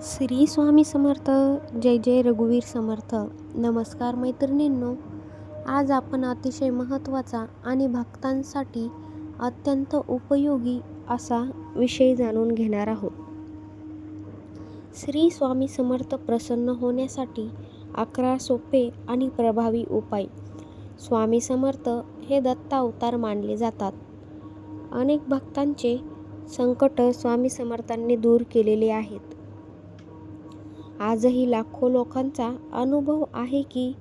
श्री स्वामी समर्थ. जय जय रघुवीर समर्थ. नमस्कार मैत्रिणींनो, आज आपण अतिशय महत्त्वाचा आणि भक्तांसाठी अत्यंत उपयोगी असा विषय जाणून घेणार आहोत. श्री स्वामी समर्थ प्रसन्न होण्यासाठी 11 सोपे आणि प्रभावी उपाय. स्वामी समर्थ हे दत्त अवतार मानले जातात. अनेक भक्तांचे संकट स्वामी समर्थांनी दूर केलेले आहेत. आजही लाखो लोकांचा अनुभव आहे की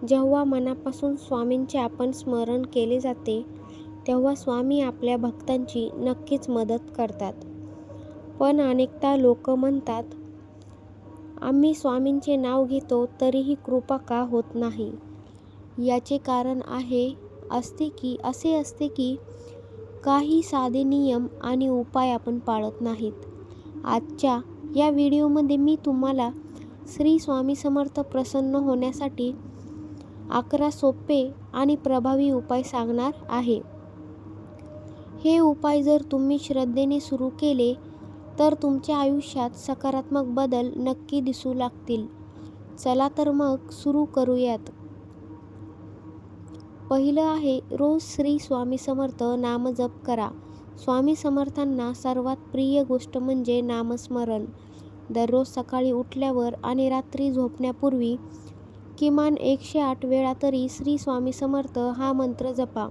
जेव्हा मनापासून स्वामींचे आपण स्मरण केले जाते तेव्हा स्वामी आपल्या भक्तांची नक्कीच मदत करतात. पण अनेकदा लोक म्हणतात, आम्ही स्वामींचे नाव घेतो तरीही कृपा का होत नाही. याचे कारण असे असते की काही साधे नियम आणि उपाय आपण पाळत नाहीत. आजच्या या व्हिडिओमध्ये मी तुम्हाला श्री स्वामी समर्थ प्रसन्न होण्यासाठी 11 सोपे आणि प्रभावी उपाय सांगणार आहे. हे उपाय जर तुम्ही श्रद्धेने सुरू केले तर तुमच्या आयुष्यात सकारात्मक बदल नक्की दिसू लागतील. चला तर मग सुरू करूयात. पहिलं आहे, रोज श्री स्वामी समर्थ नामजप करा. स्वामी समर्थांना सर्वात प्रिय गोष्ट म्हणजे नामस्मरण. दररोज सकाळी उठल्यावर आणि रात्री झोपण्यापूर्वी किमान 108 वेळा तरी श्री स्वामी समर्थ हा मंत्र जपा.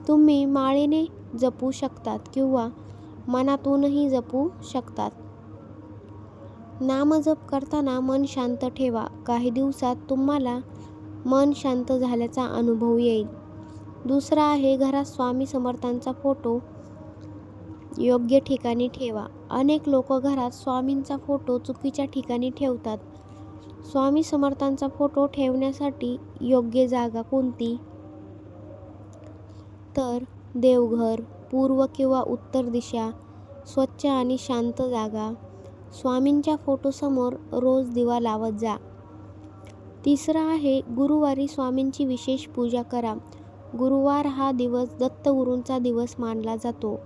तुम्ही माळेने जपू शकतात किंवा मनातूनही जपू शकतात. नामजप करताना मन शांत ठेवा. काही दिवसात तुम्हाला मन शांत झाल्याचा अनुभव येईल. दुसरा आहे, घरात स्वामी समर्थांचा फोटो योग्य ठिकाणी ठेवा. अनेक लोक घरात स्वामींचा फोटो चुकीच्या ठिकाणी ठेवतात. स्वामी समर्थांचा फोटो ठेवण्यासाठी योग्य जागा कोणती? तर देवघर, पूर्व किंवा उत्तर दिशा, स्वच्छ आणि शांत जागा. स्वामींच्या फोटोसमोर रोज दिवा लावत जा. तिसरा आहे, गुरुवारी स्वामींची विशेष पूजा करा. गुरुवार हा दिवस दत्तगुरूंचा दिवस मानला जातो.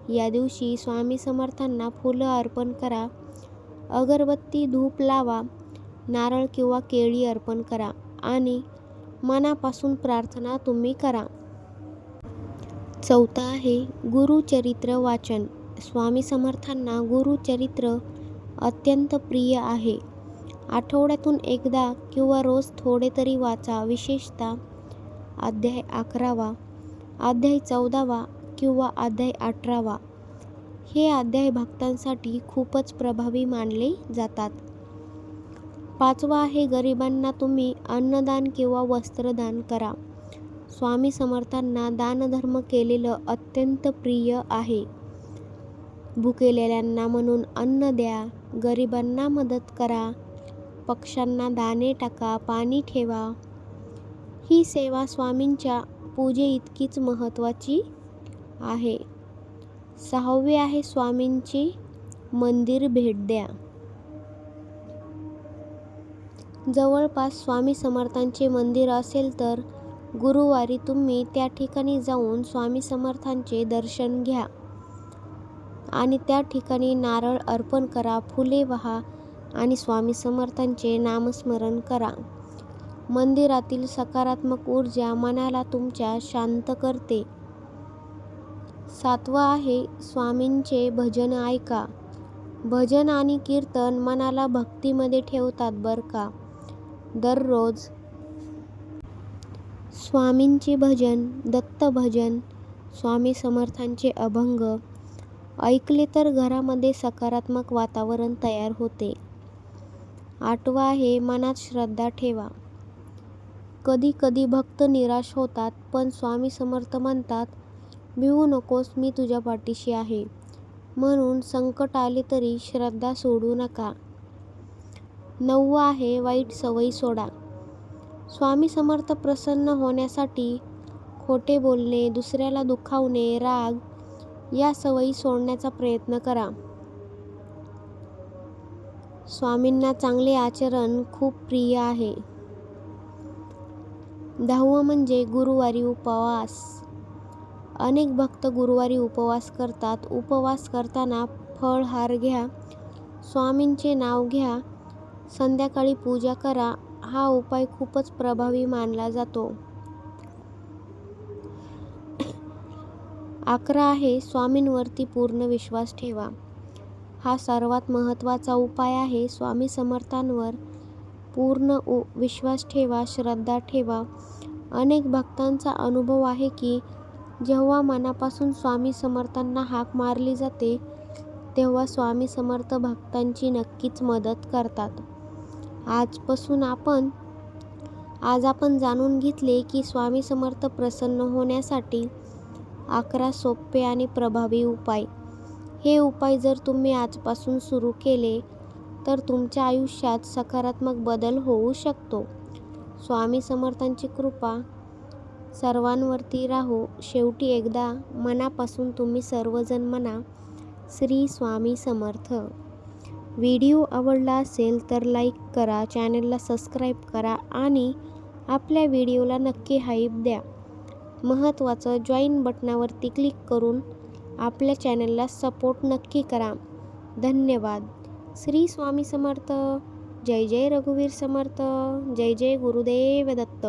या दिवशी स्वामी समर्थांना फुलं अर्पण करा, अगरबत्ती धूप लावा, नारळ किंवा केळी अर्पण करा आणि मनापासून प्रार्थना तुम्ही करा. चौथा आहे, गुरुचरित्र वाचन. स्वामी समर्थांना गुरुचरित्र अत्यंत प्रिय आहे. आठवड्यातून एकदा किंवा रोज थोडे तरी वाचा. विशेषतः अध्याय 11वा, अध्याय 14वा किंवा अध्याय 18वा. हे अध्याय भक्तांसाठी खूपच प्रभावी मानले जातात. पाचवा आहे, गरिबांना तुम्ही अन्नदान किंवा वस्त्रदान करा. स्वामी समर्थांना दानधर्म केलेलं अत्यंत प्रिय आहे. भुकेलेल्यांना म्हणून अन्न द्या, गरिबांना मदत करा, पक्ष्यांना दाणे टाका, पाणी ठेवा. ही सेवा स्वामींच्या पूजेइतकीच महत्त्वाची आहे. सहावे आहे, स्वामींचे मंदिर भेट द्या. जवळपास स्वामी समर्थांचे मंदिर असेल तर गुरुवारी तुम्ही त्या ठिकाणी जाऊन स्वामी समर्थांचे दर्शन घ्या आणि त्या ठिकाणी नारळ अर्पण करा, फुले वाहा आणि स्वामी समर्थांचे नामस्मरण करा. मंदिरातील सकारात्मक ऊर्जा मनाला तुमच्या शांत करते. सातवा आहे, स्वामींचे भजन ऐका. भजन आणि कीर्तन मनाला भक्तीमध्ये ठेवतात बरं का. दररोज स्वामींचे भजन, दत्त भजन, स्वामी समर्थांचे अभंग ऐकले तर घरामध्ये सकारात्मक वातावरण तयार होते. आठवा आहे, मनात श्रद्धा ठेवा. कधी कधी भक्त निराश होतात, पण स्वामी समर्थ म्हणतात, भिवू नकोस, मी तुझ्या पाठीशी आहे. म्हणून संकट आले तरी श्रद्धा सोडू नका. नववा आहे, वाईट सवयी सोडा. स्वामी समर्थ प्रसन्न होण्यासाठी खोटे बोलणे, दुसऱ्याला दुखावणे, राग या सवयी सोडण्याचा प्रयत्न करा. स्वामींना चांगले आचरण खूप प्रिय आहे. 10वं म्हणजे गुरुवारी उपवास. अनेक भक्त गुरुवारी उपवास करतात. उपवास करताना फळहार घ्या, स्वामींचे नाव घ्या, संध्याकाळी पूजा करा. हा उपाय खूपच प्रभावी मानला जातो. 11 आहे, स्वामींवरती पूर्ण विश्वास ठेवा. हा सर्वात महत्त्वाचा उपाय आहे. स्वामी समर्थांवर पूर्ण विश्वास ठेवा, श्रद्धा ठेवा. अनेक भक्तांचा अनुभव आहे की जेव्हा मनापासून स्वामी समर्थांना हाक मारली जाते, तेव्हा स्वामी समर्थ भक्तांची नक्कीच मदत करतात. आज आपण जाणून घेतले की स्वामी समर्थ प्रसन्न होण्यासाठी 11 सोपे आणि प्रभावी उपाय. हे उपाय जर तुम्ही आजपासून सुरू केले तर तुमच्या आयुष्यात सकारात्मक बदल होऊ शकतो. स्वामी समर्थांची कृपा सर्वांवरती राहो. शेवटी एकदा मनापासून तुम्ही सर्वजण म्हणा, श्री स्वामी समर्थ. व्हिडिओ आवडला असेल तर लाईक करा, चॅनलला सबस्क्राईब करा आणि आपल्या व्हिडिओला नक्की हाईप द्या. महत्त्वाचं जॉईन बटनावरती क्लिक करून आपल्या चॅनलला सपोर्ट नक्की करा. धन्यवाद. श्री स्वामी समर्थ. जय जय रघुवीर समर्थ. जय जय गुरुदेव दत्त.